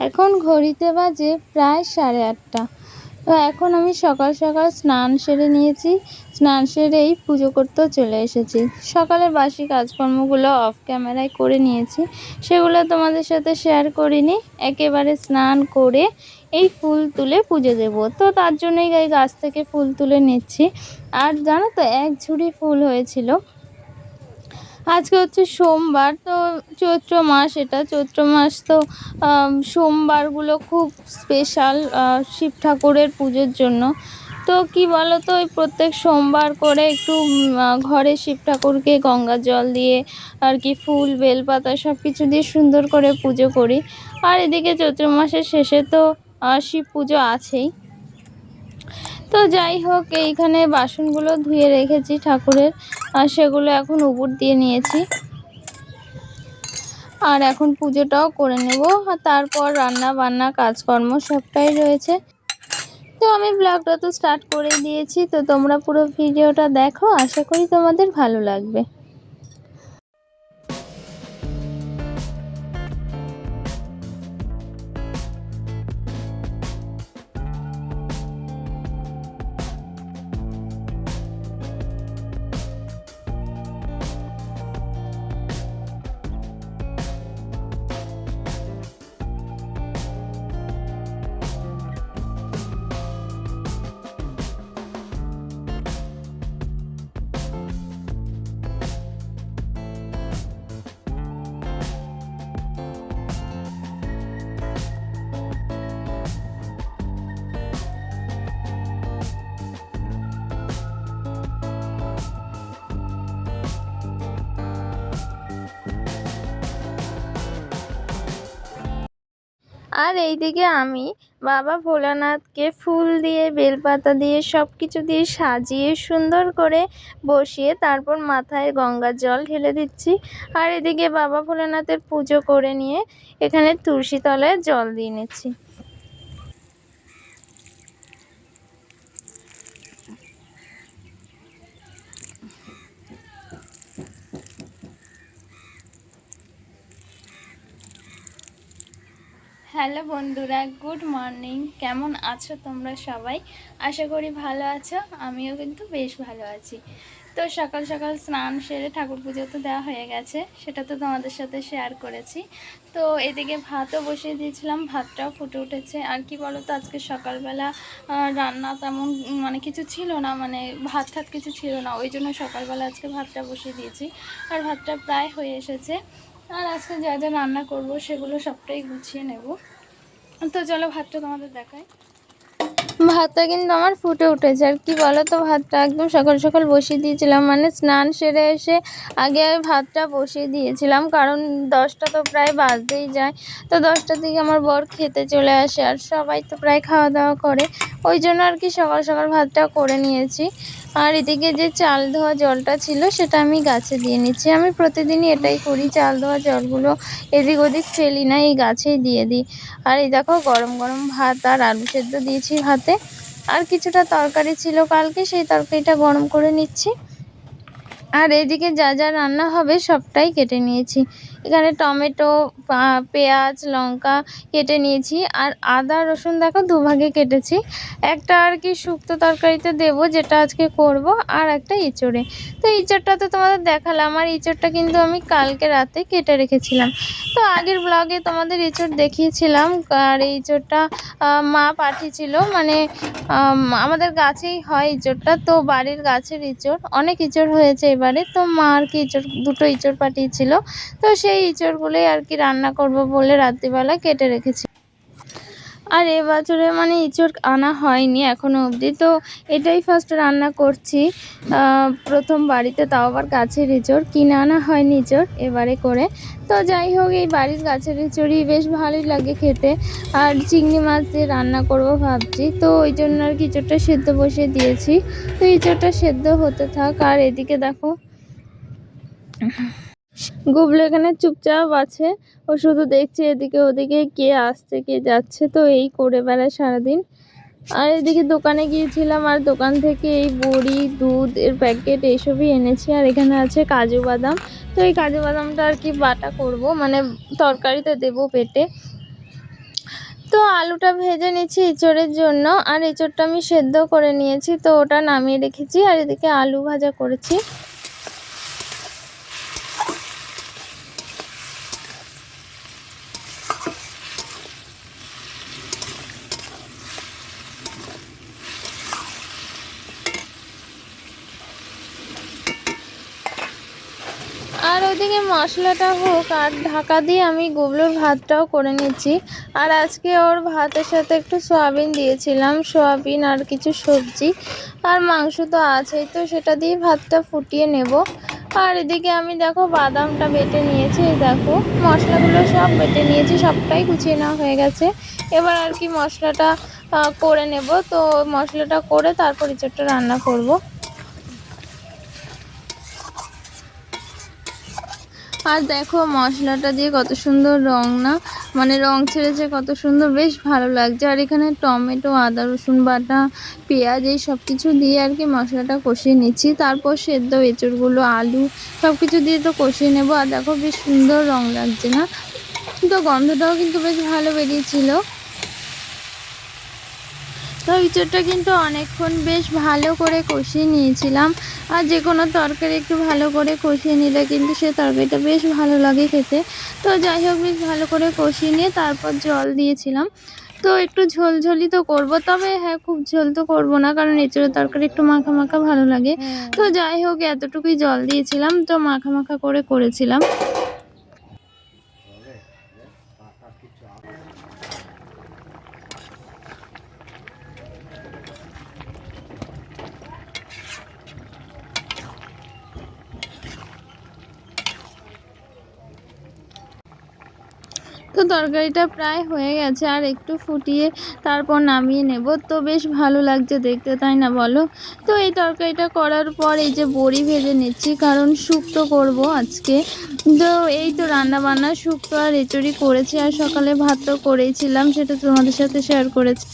এখন ঘড়িতে বাজে প্রায় 8:30। তো এখন আমি সকাল সকাল স্নান সেরে নিয়েছি। স্নান সেরেই পুজো করতেও চলে এসেছি। সকালের বাসি কাজকর্মগুলো অফ ক্যামেরায় করে নিয়েছি, সেগুলো তোমাদের সাথে শেয়ার করিনি। একেবারে স্নান করে এই ফুল তুলে পুজো দেব, তো তার জন্যই এই গাছ থেকে ফুল তুলে নিচ্ছি। আর জানো তো, এক ঝুড়ি ফুল হয়েছিল। আজকে হচ্ছে সোমবার, তো চৈত্র মাস, এটা চৈত্র মাস, তো সোমবারগুলো খুব স্পেশাল শিব ঠাকুরের পুজোর জন্য। তো কি বলো তো, ওই প্রত্যেক সোমবার করে একটু ঘরে শিব ঠাকুরকে গঙ্গা জল দিয়ে আর কি ফুল বেলপাতা সব কিছু দিয়ে সুন্দর করে পুজো করি। আর এদিকে চৈত্র মাসের শেষে তো শিব পুজো আছেই। তো যাই হোক, এইখানে বাসনগুলো ধুয়ে রেখেছি ঠাকুরের, আর সেগুলো এখন উপুর দিয়ে নিয়েছি। আর এখন পুজোটাও করে নেব, আর তারপর রান্না বান্না কাজকর্ম সবটাই রয়েছে। তো আমি ব্লগটা তো স্টার্ট করে দিয়েছি, তো তোমরা পুরো ভিডিওটা দেখো, আশা করি তোমাদের ভালো লাগবে। আর এইদিকে আমি বাবা ভোলানাথকে ফুল দিয়ে বেলপাতা দিয়ে সব কিছু দিয়ে সাজিয়ে সুন্দর করে বসিয়ে তারপর মাথায় গঙ্গার জল ঢেলে দিচ্ছি। আর এদিকে বাবা ভোলানাথের পুজো করে নিয়ে এখানে তুলসী তলায় জল দিয়ে নিচ্ছি। হ্যালো বন্ধুরা, গুড মর্নিং। কেমন আছো তোমরা সবাই? আশা করি ভালো আছো। আমিও কিন্তু বেশ ভালো আছি। তো সকাল সকাল স্নান সেরে ঠাকুর পুজো তো দেওয়া হয়ে গেছে, সেটা তো তোমাদের সাথে শেয়ার করেছি। তো এদিকে ভাতও বসিয়ে দিয়েছিলাম, ভাতটাও ফুটে উঠেছে। আর কি বলো তো, আজকে সকালবেলা রান্না তেমন মানে কিছু ছিল না, মানে ভাত ঠাত কিছু ছিল না, ওই জন্য সকালবেলা আজকে ভাতটা বসিয়ে দিয়েছি। আর ভাতটা প্রায় হয়ে এসেছে। আর আজকে যা যা রান্না করব সেগুলো সবটাই গুছিয়ে নেব। তো চলো ভাতটা তোমাদের দেখাই। ভাতটা কিন্তু আমার ফুটে উঠেছে। আর কি বলো তো, ভাতটা একদম সকাল সকাল বসিয়ে দিয়েছিলাম, মানে স্নান সেরে এসে আগে আমি ভাতটা বসিয়ে দিয়েছিলাম, কারণ 10টা তো প্রায় বাজতেই যায়। তো 10টার দিকে আমার বর খেতে চলে আসে, আর সবাই তো প্রায় খাওয়া দাওয়া করে, ওই জন্য আর কি সকাল সকাল ভাতটা করে নিয়েছি। আর এদিকে যে চাল ধোয়া জলটা ছিল সেটা আমি গাছে দিয়ে নিচ্ছি। আমি প্রতিদিনই এটাই করি, চাল ধোয়া জলগুলো এদিক ওদিক ফেলি না, এই গাছেই দিয়ে দিই। আর এই দেখো, গরম গরম ভাত আর আলু সেদ্ধ দিয়েছি ভাতে। আর কিছুটা তরকারি ছিল কালকে, সেই তরকারিটা গরম করে নিচ্ছি। আর এদিকে যা যা রান্না হবে সবটাই কেটে নিয়েছি। এখানে টমেটো, পেঁয়াজ, লঙ্কা কেটে নিয়েছি। আর আদা রসুন দেখো দুভাগে কেটেছি। একটা আর কি শুক্তো তরকারিতে দেবো, যেটা আজকে করব, আর একটা এঁচোড়ে। তো এঁচোড়টা তো তোমাদের দেখালাম, আর এঁচোড়টা কিন্তু আমি কালকে রাতে কেটে রেখেছিলাম। তো আগের ব্লগে তোমাদের এঁচোড় দেখিয়েছিলাম। আর এই এঁচোড়টা মা পাঠিয়েছিল, মানে আমাদের গাছেই হয় এঁচোড়টা, তো বাড়ির গাছের এঁচোড়, অনেক এঁচোড় হয়েছে এবারে। তো মা আর কি দুটো এঁচোড় পাঠিয়েছিল, তো সেই এঁচোড়গুলোই আর কি রান্না করব বলে রাত্রিবেলা কেটে রেখেছি। আর এবছরে মানে এঁচোড় আনা হয়নি এখনও অবধি, তো এটাই ফার্স্ট রান্না করছি প্রথম বাড়িতে, তাও আবার গাছের এঁচোড়, কিনে আনা হয়নি এঁচোড় এবারে করে। তো যাই হোক, এই বাড়ির গাছের এঁচোড়ই বেশ ভালোই লাগে খেতে। আর চিংড়ি মাছ দিয়ে রান্না করব ভাবছি, তো ওই জন্য আর কি এঁচোড়টা সেদ্ধ বসিয়ে দিয়েছি। তো এঁচোড়টা সেদ্ধ হতে থাক। আর এদিকে দেখো, গুবলু এখানে চুপচাপ আছে, ও শুধু দেখছে এদিকে ওদিকে কে আসছে কে যাচ্ছে, তো এই করে বেড়ায় সারাদিন। আর এদিকে দোকানে গিয়েছিলাম, আর দোকান থেকে এই বড়ি, দুধ এর প্যাকেট এইসবই এনেছি। আর এখানে আছে কাজু বাদাম, তো এই কাজু বাদামটা আর কি বাটা করব, মানে তরকারিতে দেবো পেটে। তো আলুটা ভেজে নিচ্ছি এঁচোড়ের জন্য, আর এঁচোড়টা আমি সেদ্ধ করে নিয়েছি, তো ওটা নামিয়ে রেখেছি। আর এদিকে আলু ভাজা করেছি। আর ওইদিকে মশলাটা হোক, আর ঢাকা দিয়ে আমি গুবলুর ভাতটাও করে নিচ্ছি। আর আজকে ওর ভাতের সাথে একটু সয়াবিন দিয়েছিলাম, সয়াবিন আর কিছু সবজি আর মাংস তো আছেই, তো সেটা দিয়ে ভাতটা ফুটিয়ে নেব। আর এদিকে আমি দেখো বাদামটা বেটে নিয়েছি, দেখো মশলাগুলো সব বেটে নিয়েছি, সবটাই গুছিয়ে নেওয়া হয়ে গেছে। এবার আর কি মশলাটা করে নেব। তো মশলাটা করে তারপর এঁচোড়টা রান্না করব। আর দেখো মশলাটা দিয়ে কত সুন্দর রং না, মানে রং ছেড়েছে কত সুন্দর, বেশ ভালো লাগছে। আর এখানে টমেটো, আদা রসুন বাটা, পেঁয়াজ এই সব কিছু দিয়ে আর কি মশলাটা কষিয়ে নিচ্ছি। তারপর সেদ্ধ এঁচড়গুলো, আলু সব কিছু দিয়ে তো কষিয়ে নেব। আর দেখো বেশ সুন্দর রং লাগছে না, তো গন্ধটাও কিন্তু বেশ ভালো বেরিয়েছিল। তো এঁচোড়টা কিন্তু অনেকক্ষণ বেশ ভালো করে কষিয়ে নিয়েছিলাম। আর যে কোনো তরকারি একটু ভালো করে কষিয়ে নিলে কিন্তু সে তরকারিটা বেশ ভালো লাগে খেতে। তো যাই হোক, বেশ ভালো করে কষিয়ে নিয়ে তারপর জল দিয়েছিলাম। তো একটু ঝোলঝোলই তো করব, তবে হ্যাঁ খুব ঝোল তো করব না, কারণ এঁচোড়ের তরকারি একটু মাখা মাখা ভালো লাগে। তো যাই হোক, এতটুকুই জল দিয়েছিলাম, তো মাখা মাখা করে করেছিলাম। তো তরকারিটা প্রায় হয়ে গেছে, আর একটু ফুটিয়ে তারপর নামিয়ে নেব। তো বেশ ভালো লাগছে দেখতে, তাই না বলো? তো এই তরকারিটা করার পর এই যে বড়ি ভেজে নিচ্ছি, কারণ শুক্তো করব আজকে। তো এই তো রান্না বান্না শুক্তো আর এঁচড়ি করেছি, আর সকালে ভাতও করেছিলাম, সেটা তোমাদের সাথে শেয়ার করেছি।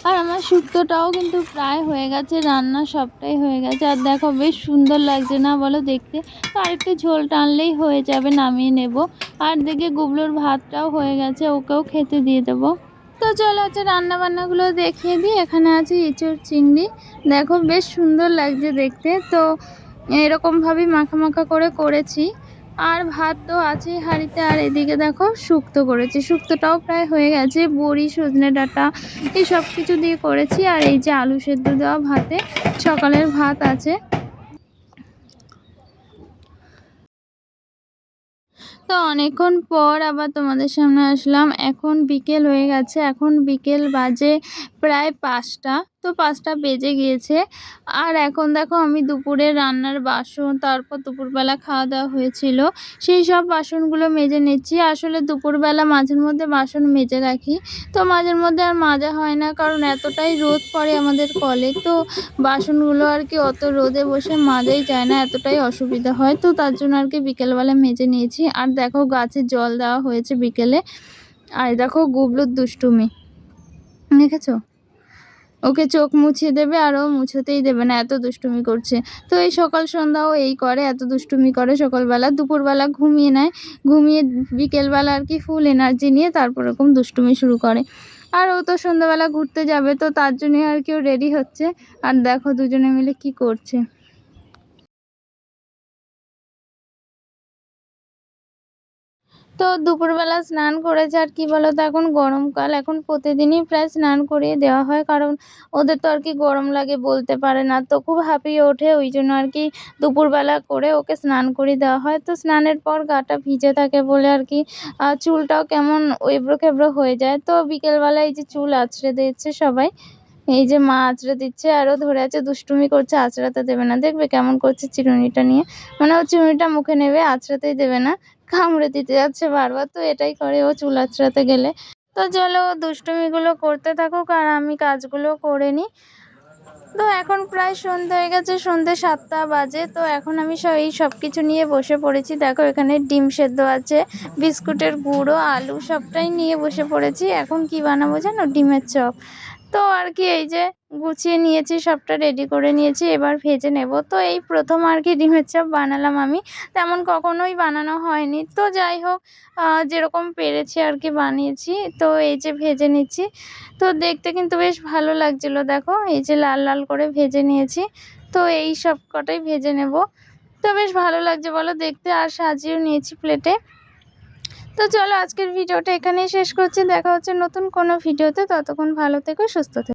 আর আমার শুক্তোটাও কিন্তু প্রায় হয়ে গেছে, রান্না সবটাই হয়ে গেছে। আর দেখো বেশ সুন্দর লাগছে না বলো দেখতে? তো আরেকটু ঝোল টানলেই হয়ে যাবে, নামিয়ে নেব। আর দেখে গুবলুর ভাতটাও হয়ে গেছে, ওকেও খেতে দিয়ে দেবো। তো চলো হচ্ছে রান্না বান্নাগুলো দেখিয়ে দিই। এখানে আছে এঁচোড় চিংড়ি, দেখো বেশ সুন্দর লাগছে দেখতে। তো এরকমভাবেই মাখা মাখা করে করেছি। আর ভাত তো আছেই হাঁড়িতে, আর এদিকে দেখো শুক্তো করেছি, শুক্তোটাও প্রায় হয়ে গেছে। বড়ি, সজনে ডাঁটা এই সব কিছু দিয়ে করেছি। আর এই যে আলু সেদ্ধ দেওয়া ভাতে, সকালের ভাত আছে। তো অনেকক্ষণ পর আবার তোমাদের সামনে আসলাম। এখন বিকেল হয়ে গেছে, এখন বিকেল বাজে প্রায় 5টা, তো 5টা বেজে গিয়েছে। আর এখন দেখো আমি দুপুরে রান্নার বাসন, তারপর দুপুরবেলা খাওয়া দাওয়া হয়েছিল সেই সব বাসনগুলো মেজে নিচ্ছি। আসলে দুপুরবেলা মাঝের মধ্যে বাসন মেজে রাখি, তো মাঝের মধ্যে আর মাজা হয় না, কারণ এতটাই রোদ পড়ে আমাদের কলে। তো বাসনগুলো আর কি অত রোদে বসে মাজাই যায় না, এতটাই অসুবিধা হয়। তো তার জন্য আর কি বিকেলবেলা মেজে নিয়েছি। আর দেখো গাছে জল দেওয়া হয়েছে বিকেলে। আর দেখো গুবলুর দুষ্টুমি দেখেছো, ওকে চোখ মুছিয়ে দেবে আর ও মুছোতেই দেবে না, এত দুষ্টুমি করছে। তো এই সকাল সন্ধ্যাও এই করে, এত দুষ্টুমি করে। সকালবেলা দুপুরবেলা ঘুমিয়ে নেয়, ঘুমিয়ে বিকেলবেলা আর কি ফুল এনার্জি নিয়ে তারপর এরকম দুষ্টুমি শুরু করে। আর ও তো সন্ধ্যাবেলা ঘুরতে যাবে, তো তার জন্যই আর কি ও রেডি হচ্ছে। আর দেখো দুজনে মিলে কি করছে। তো দুপুরবেলা স্নান করেছে। আর কি বলো তো, এখন গরমকাল, এখন প্রতিদিনই প্রায় স্নান করিয়ে দেওয়া হয়, কারণ ওদের তো আর কি গরম লাগে, বলতে পারে না, তো খুব হাঁপিয়ে ওঠে, ওই জন্য আর কি দুপুরবেলা করে ওকে স্নান করিয়ে দেওয়া হয়। তো স্নানের পর গাটা ভিজে থাকে বলে আর কি চুলটাও কেমন এবড়ো খেবড়ো হয়ে যায়। তো বিকেলবেলা এই যে চুল আঁচড়ে দিচ্ছে সবাই, এই যে মা আঁচড়ে দিচ্ছে, আরও ধরে আছে, দুষ্টুমি করছে, আঁচড়াতে দেবে না। দেখবে কেমন করছে চিরুনিটা নিয়ে, মানে ও চিরুনিটা মুখে নেবে, আঁচড়াতেই দেবে না, কামড়ে দিতে যাচ্ছে বারবার। তো এটাই করে ও চুল আঁচড়াতে গেলে। তো চলো ও দুষ্টুমিগুলো করতে থাকুক, আর আমি কাজগুলো করে নিই। তো এখন প্রায় সন্ধ্যা হয়ে গেছে, সন্ধ্যে 7টা বাজে। তো এখন আমি এই সব কিছু নিয়ে বসে পড়েছি। দেখো এখানে ডিম সেদ্ধ আছে, বিস্কুটের গুঁড়ো, আলু সবটাই নিয়ে বসে পড়েছি। এখন কি বানাবো জানো? ডিমের চপ। তো আর কি এই যে গুছিয়ে নিয়েছি, সবটা রেডি করে নিয়েছি, এবার ভেজে নেব। তো এই প্রথম আর কি ডিমের চপ বানালাম আমি, তেমন কখনোই বানানো হয়নি। তো যাই হোক, যেরকম পেরেছি আর কি বানিয়েছি। তো এই যে ভেজে নিচ্ছি, তো দেখতে কিন্তু বেশ ভালো লাগছিলো। দেখো এই যে লাল লাল করে ভেজে নিয়েছি। তো এই সব কটাই ভেজে নেব। তো বেশ ভালো লাগছে বলো দেখতে, আর সাজিয়েও নিয়েছি প্লেটে। তো চলো আজকের ভিডিওটা এখানেই শেষ করছি, দেখা হচ্ছে নতুন কোনো ভিডিওতে। ততক্ষণ ভালো থেকো, সুস্থ থেকো।